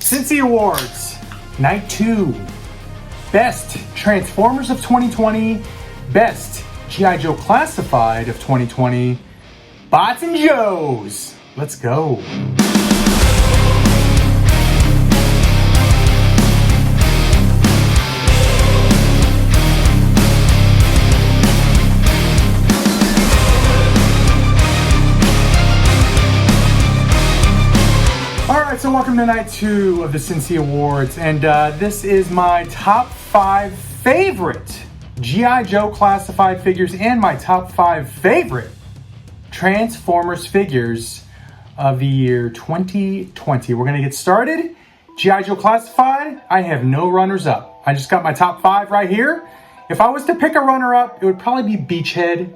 Cincy Awards, Night 2. Best Transformers of 2020, Best G.I. Joe Classified of 2020, Bots and Joes. Let's go. Alright, so welcome to night 2 of the Cincy Awards, and this is my top 5 favorite G.I. Joe Classified figures and my top 5 favorite Transformers figures of the year 2020. We're going to get started. G.I. Joe Classified, I have no runners-up. I just got my top 5 right here. If I was to pick a runner-up, it would probably be Beachhead.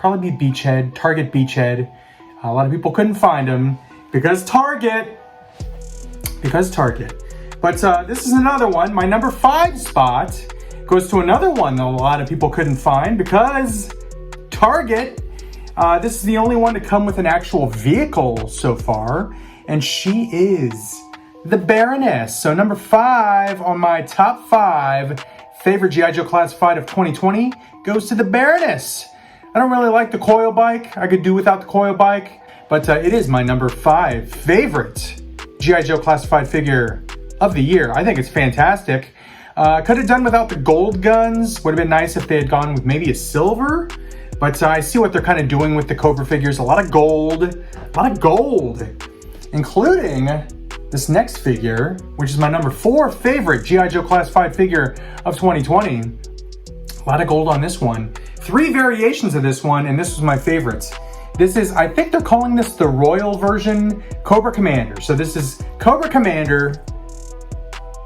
Target Beachhead. A lot of people couldn't find him because Target. But this is another one. My number 5 spot goes to another one that a lot of people couldn't find because Target. This is the only one to come with an actual vehicle so far, and she is the Baroness. So number 5 on my top 5 favorite G.I. Joe Classified of 2020 goes to the Baroness. I don't really like the coil bike. I could do without the coil bike, but it is my number 5 favorite G.I. Joe Classified figure of the year. I think it's fantastic. Could have done without the gold guns. Would have been nice if they had gone with maybe a silver. But I see what they're kind of doing with the Cobra figures. A lot of gold, including this next figure, which is my number 4 favorite G.I. Joe Classified figure of 2020. A lot of gold on this one. 3 variations of this one, and this was my favorite. This is, I think they're calling this the Royal version, Cobra Commander. So this is Cobra Commander,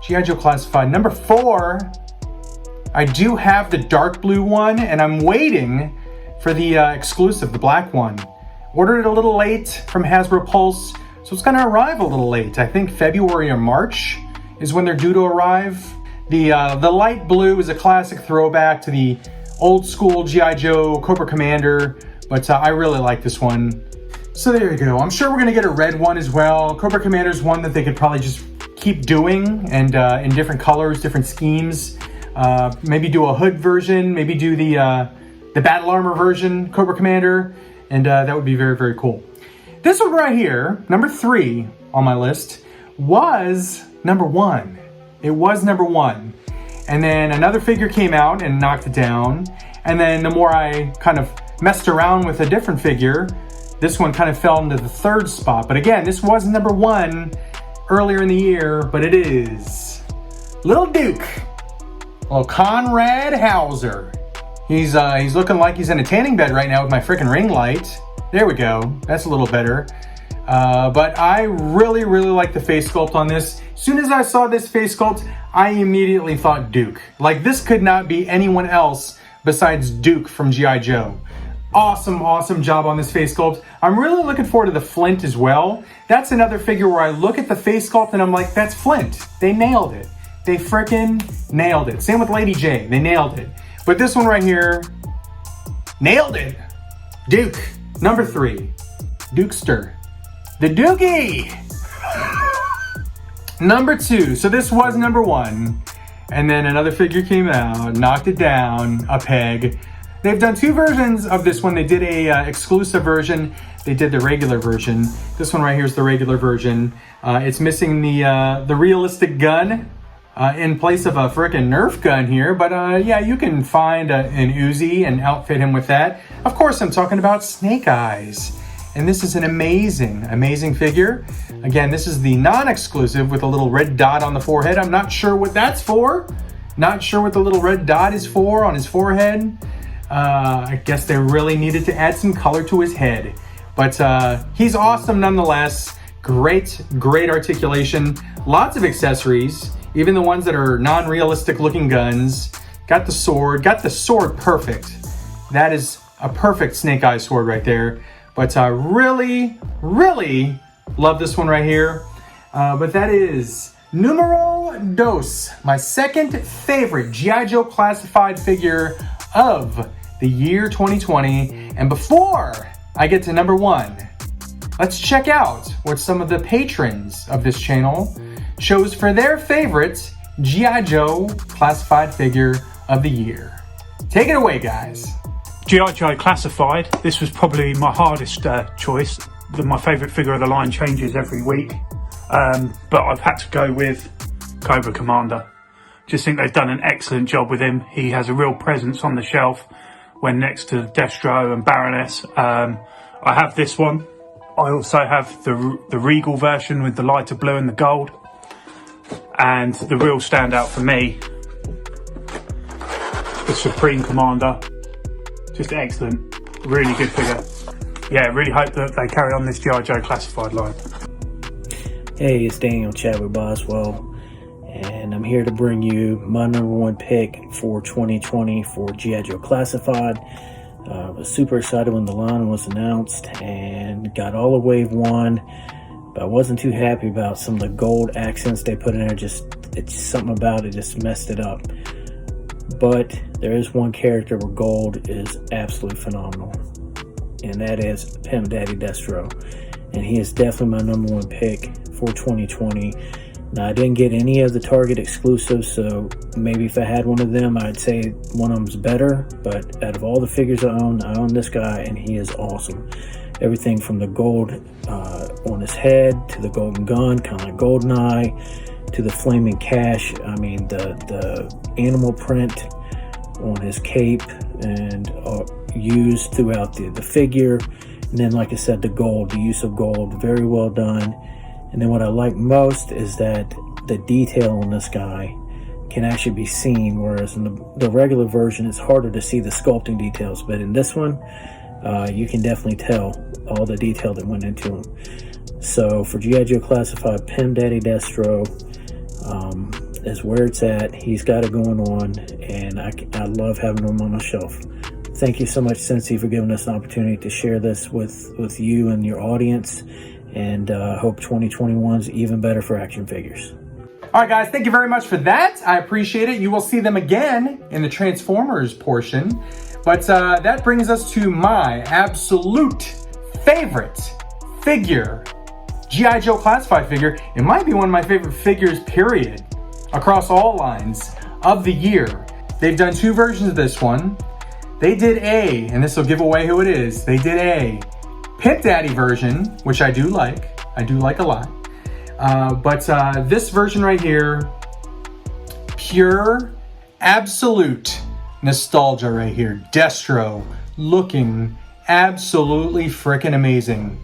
G.I. Joe Classified. Number 4, I do have the dark blue one, and I'm waiting for the exclusive, the black one. Ordered it a little late from Hasbro Pulse, so it's gonna arrive a little late. I think February or March is when they're due to arrive. The light blue is a classic throwback to the old school G.I. Joe Cobra Commander, but I really like this one. So there you go. I'm sure we're gonna get a red one as well. Cobra Commander is one that they could probably just keep doing, and in different colors, different schemes. Maybe do a hood version, maybe do the battle armor version, Cobra Commander, and that would be very, very cool. This one right here, number 3 on my list, was number 1. It was number 1. And then another figure came out and knocked it down. And then the more I kind of messed around with a different figure, this one kind of fell into the 3rd spot. But again, this was number 1 earlier in the year, but it is Little Duke, little Conrad Hauser. He's looking like he's in a tanning bed right now with my freaking ring light. There we go. That's a little better. But I really, really like the face sculpt on this. As soon as I saw this face sculpt, I immediately thought Duke. Like, this could not be anyone else besides Duke from G.I. Joe. Awesome, awesome job on this face sculpt. I'm really looking forward to the Flint as well. That's another figure where I look at the face sculpt and I'm like, that's Flint. They nailed it. They freaking nailed it. Same with Lady J. They nailed it. But this one right here, nailed it. Duke, number 3. Dukester. The Dookie! Number 2. So this was number 1. And then another figure came out, knocked it down a peg. They've done 2 versions of this one. They did a exclusive version. They did the regular version. This one right here is the regular version. It's missing the realistic gun in place of a frickin' Nerf gun here. But yeah, you can find an Uzi and outfit him with that. Of course, I'm talking about Snake Eyes. And this is an amazing, amazing figure. Again, this is the non-exclusive with a little red dot on the forehead. I'm not sure what that's for. Not sure what the little red dot is for on his forehead. I guess they really needed to add some color to his head. But he's awesome nonetheless. Great, great articulation. Lots of accessories. Even the ones that are non-realistic looking guns. Got the sword perfect. That is a perfect Snake Eyes sword right there. But I really, really love this one right here. But that is numero dos, my second favorite G.I. Joe Classified figure of the year 2020. And before I get to number 1, let's check out what some of the patrons of this channel chose for their favorite G.I. Joe classified figure of the year. Take it away, guys. G.I. Joe Classified. This was probably my hardest choice. My favourite figure of the line changes every week, but I've had to go with Cobra Commander. Just think they've done an excellent job with him. He has a real presence on the shelf when next to Destro and Baroness. I have this one. I also have the Regal version with the lighter blue and the gold. And the real standout for me, the Supreme Commander. Just excellent. Really good figure. Yeah, really hope that they carry on this G.I. Joe Classified line. Hey, it's Daniel Chadwick Boswell, and I'm here to bring you my #1 pick for 2020 for G.I. Joe Classified. I was super excited when the line was announced and got all of wave 1, but I wasn't too happy about some of the gold accents they put in there. It's something about it just messed it up. But there is one character where gold is absolutely phenomenal, and that is Pimp Daddy Destro. And he is definitely my #1 pick for 2020. Now, I didn't get any of the Target exclusives, so maybe if I had one of them, I'd say one of them's better. But out of all the figures I own this guy, and he is awesome. Everything from the gold on his head, to the golden gun, kind of like GoldenEye, to the flaming cash. I mean, the animal print on his cape and used throughout the figure. And then, like I said, the use of gold, very well done. And then what I like most is that the detail on this guy can actually be seen, whereas in the regular version, it's harder to see the sculpting details. But in this one, you can definitely tell all the detail that went into him. So for G.I. Joe Classified, Pimp Daddy Destro is where it's at. He's got it going on, and I love having him on my shelf. Thank you so much, Cincy, for giving us an opportunity to share this with you and your audience. And hope 2021 is even better for action figures. All right, guys, thank you very much for that. I appreciate it. You will see them again in the Transformers portion. But that brings us to my absolute favorite figure, G.I. Joe Classified figure. It might be one of my favorite figures, period, across all lines of the year. They've done 2 versions of this one. They did and this will give away who it is, they did a Pimp Daddy version, which I do like a lot. But this version right here, pure, absolute nostalgia right here. Destro looking absolutely freaking amazing.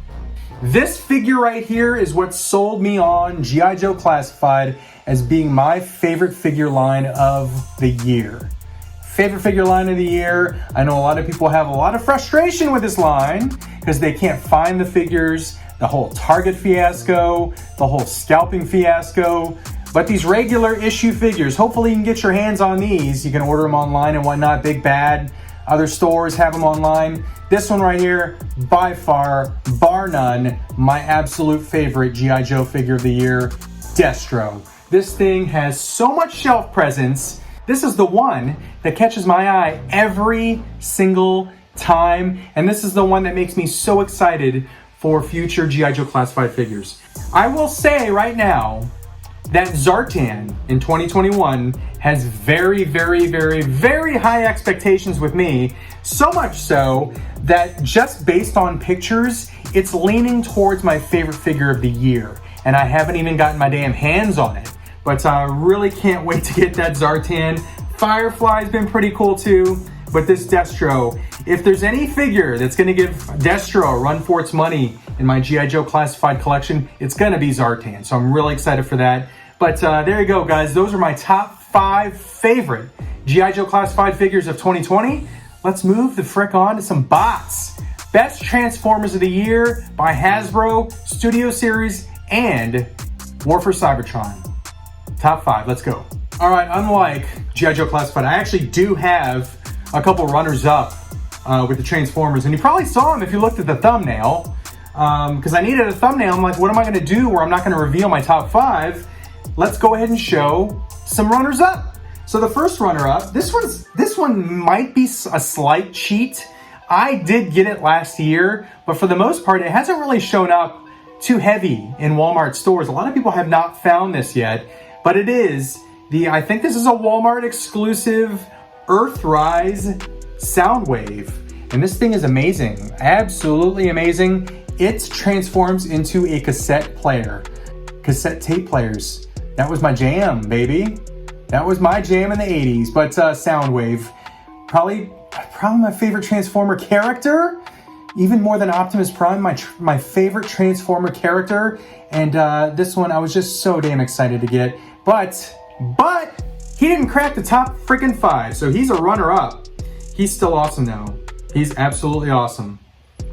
This figure right here is what sold me on G.I. Joe Classified as being my favorite figure line of the year. Favorite figure line of the year. I know a lot of people have a lot of frustration with this line because they can't find the figures, the whole Target fiasco, the whole scalping fiasco. But these regular issue figures, hopefully you can get your hands on these. You can order them online and whatnot. Big Bad, other stores have them online. This one right here, by far, bar none, my absolute favorite G.I. Joe figure of the year, Destro. This thing has so much shelf presence. This is the one that catches my eye every single time, and this is the one that makes me so excited for future G.I. Joe Classified figures. I will say right now that Zartan in 2021 has very, very, very, very high expectations with me, so much so that just based on pictures, it's leaning towards my favorite figure of the year, and I haven't even gotten my damn hands on it. But I really can't wait to get that Zartan. Firefly's been pretty cool too, but this Destro, if there's any figure that's gonna give Destro a run for its money in my G.I. Joe Classified collection, it's gonna be Zartan. So I'm really excited for that. But there you go, guys. Those are my top 5 favorite G.I. Joe Classified figures of 2020. Let's move the frick on to some bots. Best Transformers of the Year by Hasbro, Studio Series, and War for Cybertron. Top 5, let's go. All right, unlike G.I. Joe Classified, I actually do have a couple runners-up with the Transformers, and you probably saw them if you looked at the thumbnail, because I needed a thumbnail. I'm like, what am I gonna do where I'm not gonna reveal my top 5? Let's go ahead and show some runners-up. So the first runner-up, this one might be a slight cheat. I did get it last year, but for the most part, it hasn't really shown up too heavy in Walmart stores. A lot of people have not found this yet, but it is I think this is a Walmart exclusive Earthrise Soundwave. And this thing is amazing, absolutely amazing. It transforms into a cassette player. Cassette tape players. That was my jam, baby. That was my jam in the 80s, but Soundwave. Probably my favorite Transformer character, even more than Optimus Prime, my favorite Transformer character. And this one I was just so damn excited to get. But he didn't crack the top freaking 5, so he's a runner-up. He's still awesome though. He's absolutely awesome.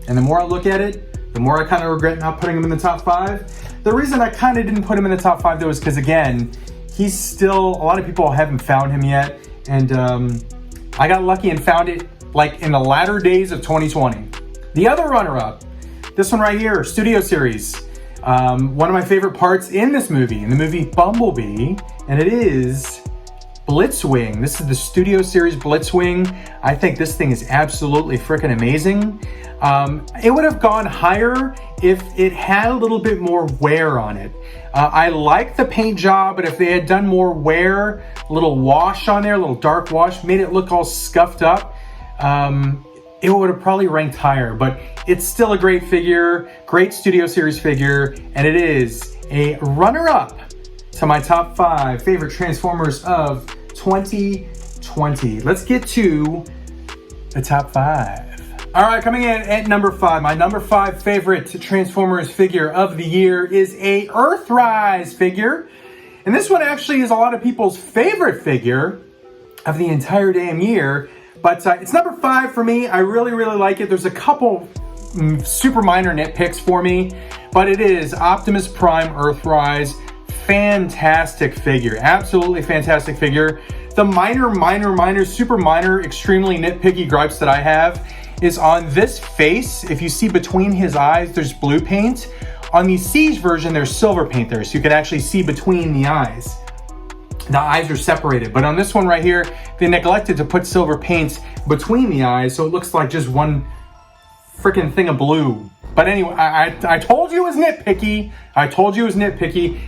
And the more I look at it, the more I kind of regret not putting him in the top 5. The reason I kind of didn't put him in the top 5 though is because, again, he's still, a lot of people haven't found him yet. And I got lucky and found it like in the latter days of 2020. The other runner-up, this one right here, Studio Series. One of my favorite parts in the movie Bumblebee, and it is Blitzwing. This is the Studio Series Blitzwing. I think this thing is absolutely freaking amazing. It would have gone higher if it had a little bit more wear on it. I like the paint job, but if they had done more wear, a little wash on there, a little dark wash, made it look all scuffed up, it would have probably ranked higher. But it's still a great figure, great Studio Series figure, and it is a runner-up to my top 5 favorite Transformers of 2020. Let's get to the top 5. All right, coming in at number 5, my number 5 favorite Transformers figure of the year is a Earthrise figure. And this one actually is a lot of people's favorite figure of the entire damn year. But it's number 5 for me. I really, really like it. There's a couple super minor nitpicks for me, but it is Optimus Prime Earthrise. Fantastic figure, absolutely fantastic figure. The super minor, extremely nitpicky gripes that I have is on this face. If you see between his eyes, there's blue paint. On the Siege version, there's silver paint there, so you can actually see between the eyes. The eyes are separated, but on this one right here, they neglected to put silver paint between the eyes, so it looks like just one freaking thing of blue. But anyway, I told you it was nitpicky.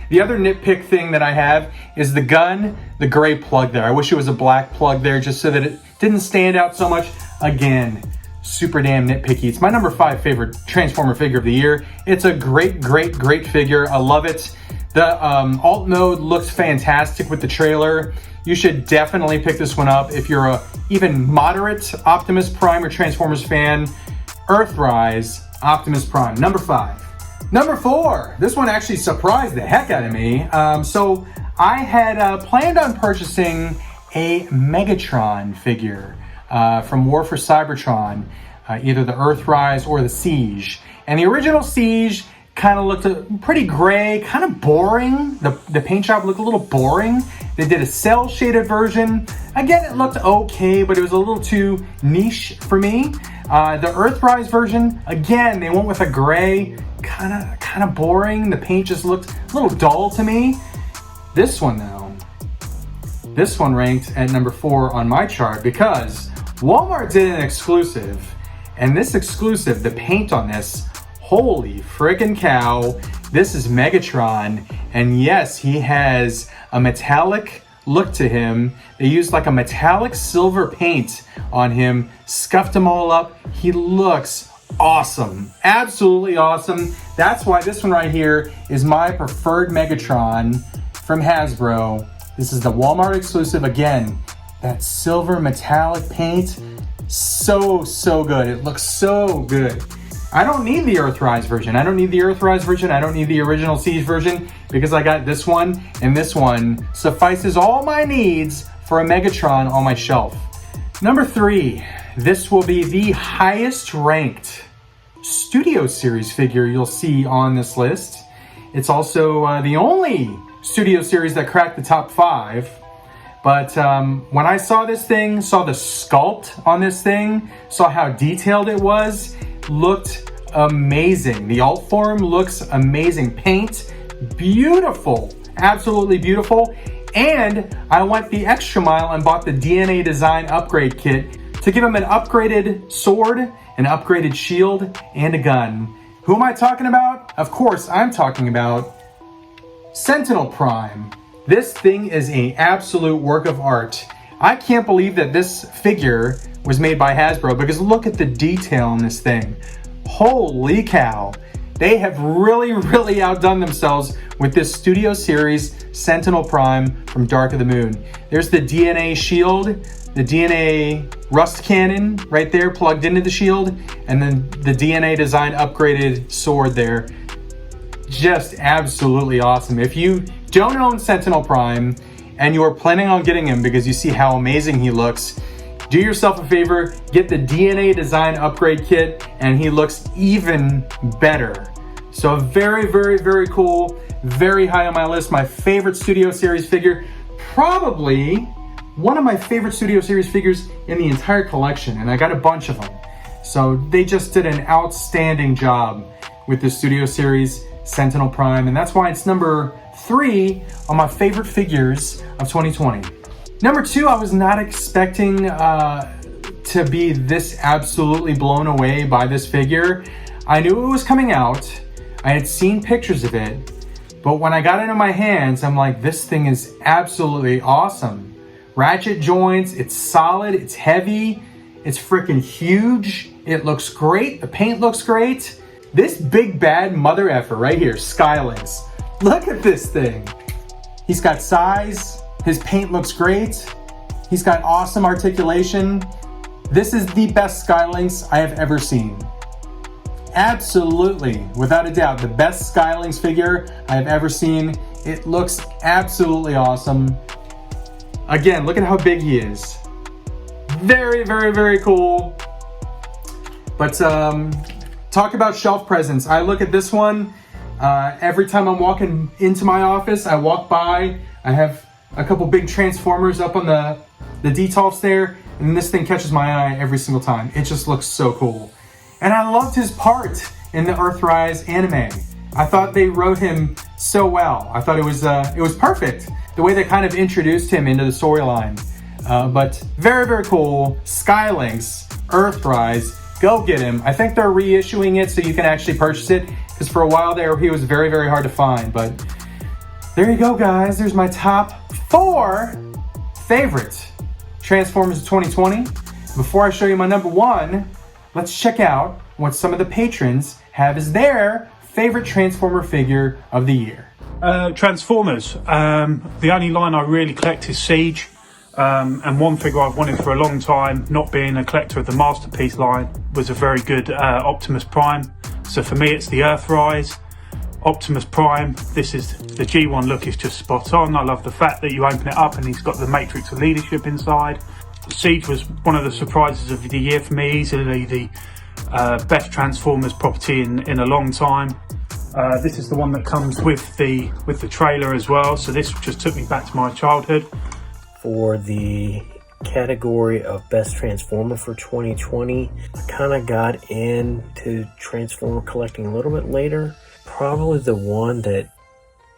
The other nitpick thing that I have is the gun, the gray plug there. I wish it was a black plug there just so that it didn't stand out so much. Again, super damn nitpicky. It's my number 5 favorite Transformer figure of the year. It's a great figure. I love it. The alt mode looks fantastic with the trailer. You should definitely pick this one up if you're a even moderate Optimus Prime or Transformers fan. Earthrise Optimus Prime, number 5. Number 4, this one actually surprised the heck out of me. So I had planned on purchasing a Megatron figure from War for Cybertron, either the Earthrise or the Siege. And the original Siege kind of looked pretty gray, kind of boring. The paint job looked a little boring. They did a cell shaded version. Again, it looked okay, but it was a little too niche for me. The Earthrise version, again, they went with a gray, kind of boring. The paint just looked a little dull to me. This one though, this one ranked at number 4 on my chart because Walmart did an exclusive, and this exclusive, the paint on this, holy frickin' cow, this is Megatron, and yes, he has a metallic look to him. They used like a metallic silver paint on him, scuffed him all up. He looks awesome, absolutely awesome. That's why this one right here is my preferred Megatron from Hasbro. This is the Walmart exclusive. Again, that silver metallic paint, so good. It looks so good. I don't need the Earthrise version. I don't need the original Siege version because I got this one, and this one suffices all my needs for a Megatron on my shelf. Number 3, this will be the highest ranked Studio Series figure you'll see on this list. It's also the only Studio Series that cracked the top 5. But when I saw this thing, saw the sculpt on this thing, saw how detailed it was, looked amazing. The alt form looks amazing. Paint, beautiful, absolutely beautiful. And I went the extra mile and bought the DNA Design upgrade kit to give him an upgraded sword, an upgraded shield, and a gun. Who am I talking about? Of course, I'm talking about Sentinel Prime. This thing is an absolute work of art. I can't believe that this figure was made by Hasbro, because look at the detail on this thing. Holy cow. They have really outdone themselves with this Studio Series Sentinel Prime from Dark of the Moon. There's the DNA shield, the DNA rust cannon right there plugged into the shield, and then the DNA design upgraded sword there. Just absolutely awesome. If you don't own Sentinel Prime and you are planning on getting him because you see how amazing he looks, do yourself a favor, get the DNA design upgrade kit, and he looks even better. So very cool, very high on my list. My favorite Studio Series figure, probably one of my favorite Studio Series figures in the entire collection, and I got a bunch of them. So they just did an outstanding job with the Studio Series Sentinel Prime, and that's why it's number 3 on my favorite figures of 2020. Number 2, I was not expecting to be this absolutely blown away by this figure. I knew it was coming out. I had seen pictures of it, but when I got it in my hands, I'm like, this thing is absolutely awesome. Ratchet joints, it's solid, it's heavy, it's freaking huge. It looks great, the paint looks great. This big bad mother effer right here, Skylynx. Look at this thing. He's got size, his paint looks great, he's got awesome articulation. This is the best Skylynx I have ever seen. Absolutely, without a doubt, the best Skylynx figure I have ever seen. It looks absolutely awesome. Again, look at how big he is. Very cool. But talk about shelf presence. I look at this one every time I'm walking into my office. I walk by, I have a couple big Transformers up on the detolfs there, and this thing catches my eye every single time. It just looks so cool. And I loved his part in the Earthrise anime. I thought they wrote him so well. I thought it was perfect, the way they kind of introduced him into the storyline. But very cool. Skylynx, Earthrise, go get him. I think they're reissuing it so you can actually purchase it, because for a while there he was very hard to find. But there you go, guys. There's my top 4 favorite Transformers of 2020. Before I show you my number 1, let's check out what some of the patrons have as their favorite Transformer figure of the year. Transformers. The only line I really collect is Siege. And one figure I've wanted for a long time, not being a collector of the Masterpiece line, was a very good Optimus Prime. So for me, it's the Earthrise. Optimus Prime, this is the G1 look is just spot on. I love the fact that you open it up and he's got the Matrix of Leadership inside. Siege was one of the surprises of the year for me, easily the best Transformers property in a long time. This is the one that comes with the trailer as well, so this just took me back to my childhood. For the category of best Transformer for 2020, I kind of got into Transformer collecting a little bit later. Probably the one that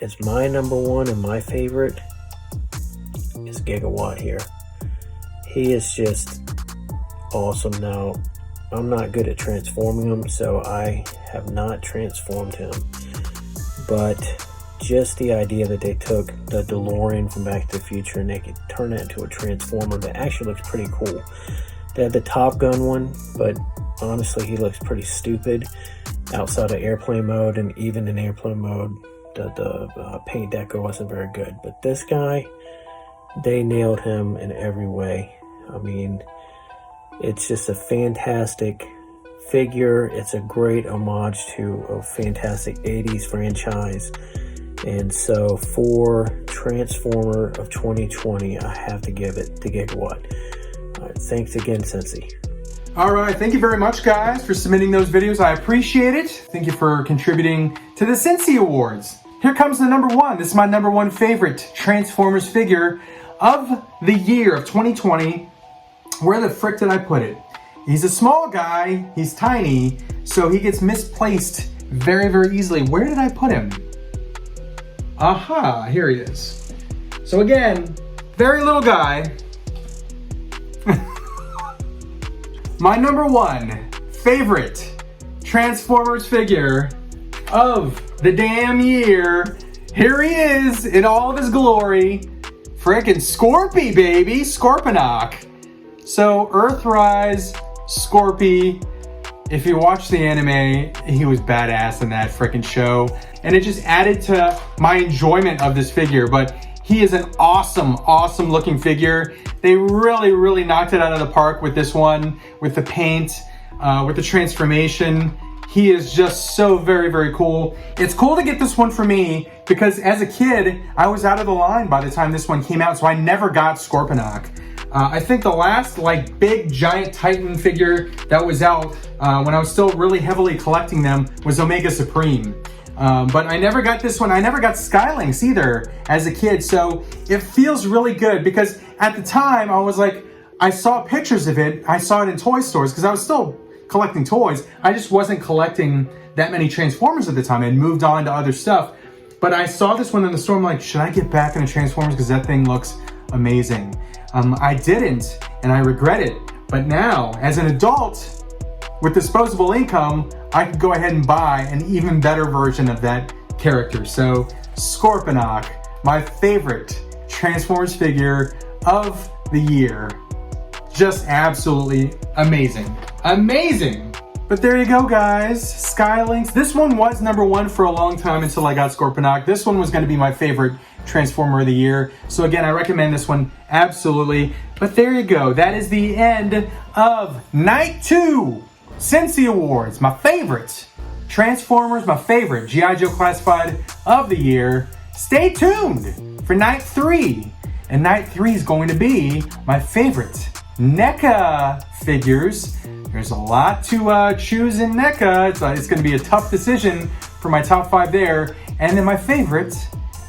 is my number 1 and my favorite is Gigawatt here. He is just awesome. Now, I'm not good at transforming him, so I have not transformed him. But just the idea that they took the DeLorean from Back to the Future and they could turn it into a Transformer that actually looks pretty cool. They had the Top Gun one, but honestly he looks pretty stupid outside of airplane mode, and even in airplane mode the paint deco wasn't very good. But this guy, they nailed him in every way. I mean, it's just a fantastic figure. It's a great homage to a fantastic 80s franchise. And so for Transformer of 2020, I have to give it to Gigawatt. All right, thanks again, Cincy. All right, thank you very much, guys, for submitting those videos. I appreciate it. Thank you for contributing to the Cincy Awards. Here comes the number 1. This is my number 1 favorite Transformers figure of the year of 2020. Where the frick did I put it? He's a small guy, he's tiny, so he gets misplaced very easily. Where did I put him? Aha, here he is. So again, very little guy. My number 1 favorite Transformers figure of the damn year. Here he is in all of his glory. Frickin' Scorpy, baby. Scorponok. So, Earthrise, Scorpy. If you watch the anime, he was badass in that frickin' show. And it just added to my enjoyment of this figure. But he is an awesome, awesome looking figure. They really, really knocked it out of the park with this one. With the paint, with the transformation. He is just so very, very cool. It's cool to get this one for me because as a kid, I was out of the line by the time this one came out, so I never got Scorponok. I think the last like big giant Titan figure that was out when I was still really heavily collecting them was Omega Supreme. But I never got this one. I never got Skylinks either as a kid, so it feels really good because at the time I was like, I saw pictures of it. I saw it in toy stores because I was still collecting toys. I just wasn't collecting that many Transformers at the time. I'd moved on to other stuff. But I saw this one in the store. I'm like, should I get back into Transformers? Because that thing looks amazing. I didn't, and I regret it. But now, as an adult with disposable income, I could go ahead and buy an even better version of that character. So, Scorponok, my favorite Transformers figure of the year. Just absolutely amazing. Amazing! But there you go, guys. Skylinks. This one was number one for a long time until I got Scorponok. This one was going to be my favorite Transformer of the year. So again, I recommend this one absolutely. But there you go. That is the end of Night 2 Cincy Awards. My favorite Transformers, my favorite G.I. Joe Classified of the year. Stay tuned for Night 3. And Night 3 is going to be my favorite NECA figures. There's a lot to choose in NECA. It's going to be a tough decision for my top 5 there. And then my favorite,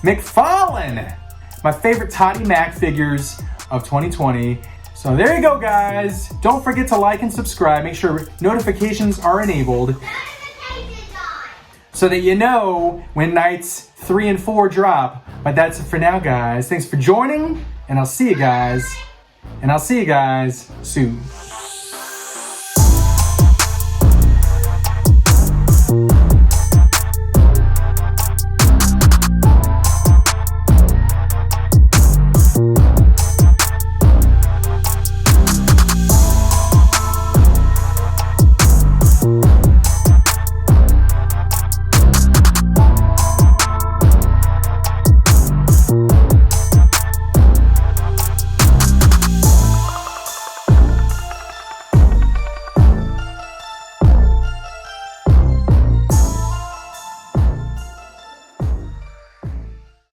McFarlane. My favorite Toddy Mac figures of 2020. So there you go, guys. Don't forget to like and subscribe. Make sure notifications are enabled so that you know when nights 3 and 4 drop. But that's it for now, guys. Thanks for joining, and I'll see you guys soon.